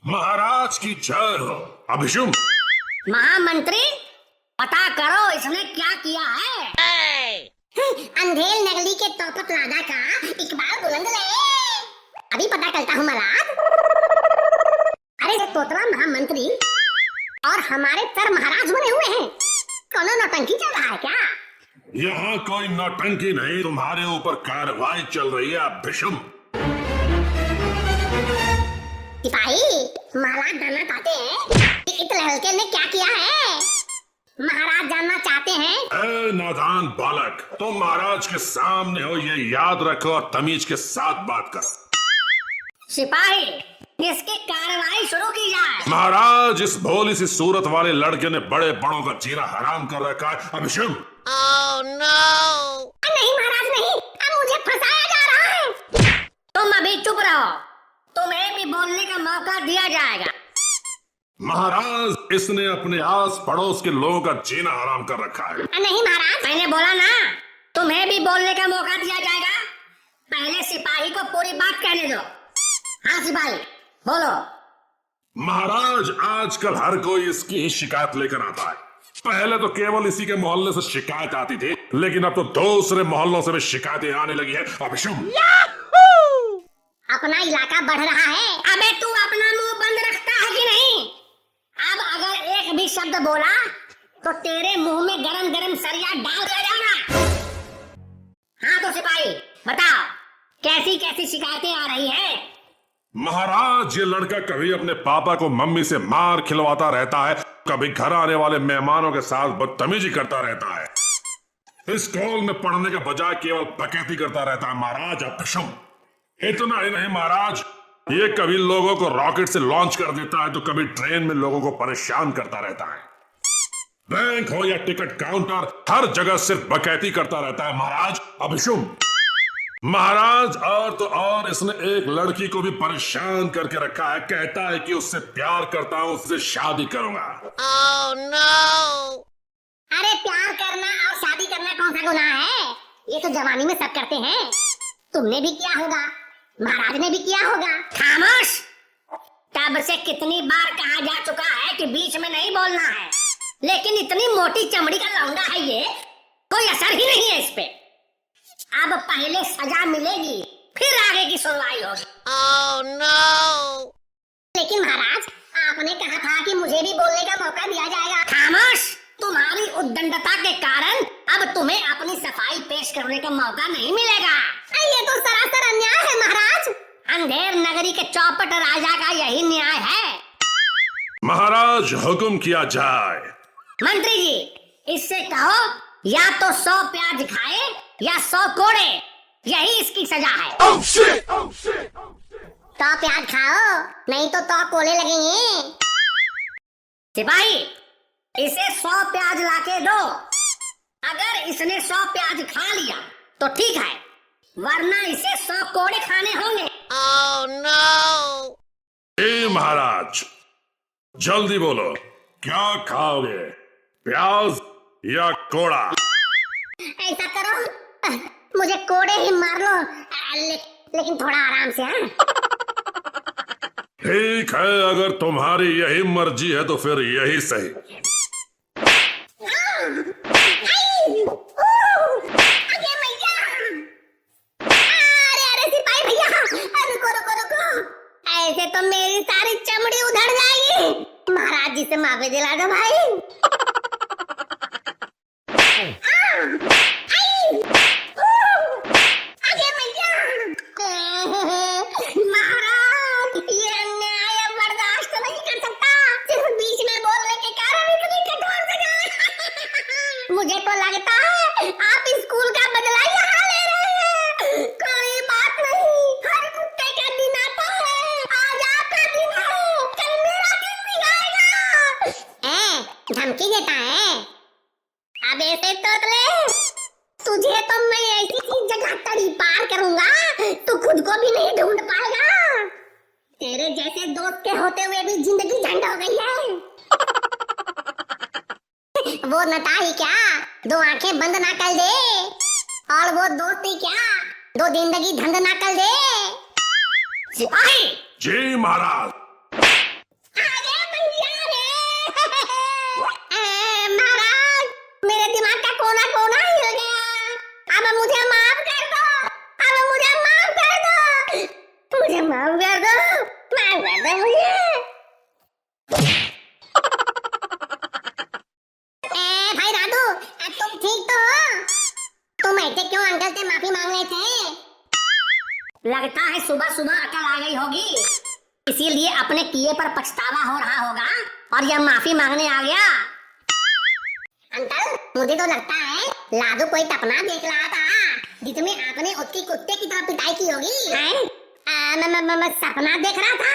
महाराज की जय हो। अभिषुम, महामंत्री, पता करो इसने क्या किया है। अंधेर नगरी के तोपत राजा का इकबाल बुलंद ले, अभी पता चलता हूँ महाराज। अरे तोतला महामंत्री और हमारे तर महाराज बने हुए हैं, कौन नौटंकी चल रहा है क्या? यहाँ कोई नौटंकी नहीं, तुम्हारे ऊपर कार्रवाई चल रही है अभिषुम। सिपाही, महाराज जानना चाहते हैं कि इस लड़के ने क्या किया है? महाराज जानना चाहते हैं। ए नादान बालक, तुम महाराज के सामने हो ये याद रखो और तमीज के साथ बात करो। सिपाही, इसकी कार्रवाई शुरू की जाए। महाराज, इस भोली सी सूरत वाले लड़के ने बड़े बड़ों का जीना हराम कर रखा है। अभिषुम, नहीं महाराज नहीं, अब मुझे फंसाया जा रहा है। तुम अभी चुप रहो, तुम्हें भी बोलने का मौका दिया जाएगा। महाराज, इसने अपने आस पड़ोस के लोगों का जीना हराम कर रखा है। नहीं महाराज, मैंने बोला ना, तुम्हें भी बोलने का मौका दिया जाएगा। पहले सिपाही को पूरी बात कहने दो। हाँ सिपाही, बोलो। महाराज, आजकल हर कोई इसकी ही शिकायत लेकर आता है। पहले तो केवल इसी के मोहल्ले से शिकायत आती थी, लेकिन अब तो दूसरे मोहल्लों से भी शिकायतें आने लगी है। अभिषुम, अपना इलाका बढ़ रहा है। अबे तू अपना मुंह बंद रखता है कि नहीं? अब अगर एक भी शब्द बोला तो तेरे मुंह में गरम गरम सरिया डाल दिया जाएगा। हाँ तो सिपाही बताओ, कैसी कैसी शिकायतें आ रही हैं? महाराज, ये लड़का कभी अपने पापा को मम्मी से मार खिलवाता रहता है, कभी घर आने वाले मेहमानों के साथ बदतमीजी करता रहता है। स्कूल में पढ़ने के बजाय केवल डकैती करता रहता है। महाराज अभिषुम, इतना ही नहीं महाराज, ये कभी लोगों को रॉकेट से लॉन्च कर देता है तो कभी ट्रेन में लोगों को परेशान करता रहता है। बैंक हो या टिकट काउंटर, हर जगह सिर्फ डकैती करता रहता है। महाराज अभिषुम, महाराज, और तो और इसने एक लड़की को भी परेशान करके रखा है। कहता है कि उससे प्यार करता हूं, उससे शादी करूंगा। Oh, no! अरे प्यार करना और शादी करना कौन सा गुनाह है? ये तो जवानी में सब करते हैं। तुमने भी किया होगा, महाराज ने भी किया होगा। खामोश! तब से कितनी बार कहा जा चुका है कि बीच में नहीं बोलना है, लेकिन इतनी मोटी चमड़ी का लौंडा है ये, कोई असर ही नहीं है इस पे। अब पहले सजा मिलेगी, फिर आगे की सुनवाई होगी। Oh, no! लेकिन महाराज, आपने कहा था कि मुझे भी बोलने का मौका दिया जाएगा। खामोश! तुम्हारी उद्दंडता के कारण अब तुम्हें अपनी सफाई पेश करने का मौका नहीं मिलेगा। ये तो सरासर अन्याय है महाराज। अंधेर नगरी के चौपट राजा का यही न्याय है। महाराज, हुक्म किया जाए। मंत्री जी, इससे कहो या तो 100 प्याज खाए या 100 कोड़े, यही इसकी सजा है। Oh shit! Oh shit! तो प्याज खाओ, नहीं तो कोड़े लगेंगे। सिपाही, इसे 100 प्याज लाके दो। अगर इसने 100 प्याज खा लिया तो ठीक है, वरना इसे 100 कोड़े खाने होंगे। Oh, no! ए महाराज, जल्दी बोलो, क्या खाओगे, प्याज या कोड़ा? ऐसा करो, मुझे कोड़े ही मार लो, लेकिन थोड़ा आराम से। हाँ, ठीक है, अगर तुम्हारी यही मर्जी है तो फिर यही सही। ऐसे तो मेरी सारी चमड़ी उधड़ जाएगी। महाराज जी से माफी दिला दो भाई। महाराज, ये अन्याय बर्दाश्त नहीं कर सकता। सिर्फ बीच में बोलने के कारण इतनी कठोर सजा। मुझे तो लगता है आप स्कूल का बदला यहाँ ले रहे हैं। कोई बात नहीं, हर कुत्ते का दिन आता है। आज आपका दिन है, कल मेरा दिन भी आएगा। धमकी देता है? अब ऐसे तोतले, तुझे तो मैं ऐसी चीज जगह तड़ी पार करूंगा, तू खुद को भी नहीं ढूंढ पाएगा। तेरे जैसे दोस्त के होते हुए भी जिंदगी झंड हो गई है। वो नटा ही क्या, 2 आंखें बंद ना कर दे, और वो दोस्ती क्या, 2 जिंदगी धंध ना कर दे। सिपाही जी महाराज। ऐसे क्यों अंकल से माफी मांग रहे थे? लगता है सुबह सुबह अकल आ गई होगी, इसीलिए अपने किए पर पछतावा हो रहा होगा और यह माफी मांगने आ गया। अंकल, मुझे तो लगता है लादू कोई सपना देख रहा था जिसमें आपने उसकी कुत्ते की तरह पिटाई की होगी। सपना देख रहा था?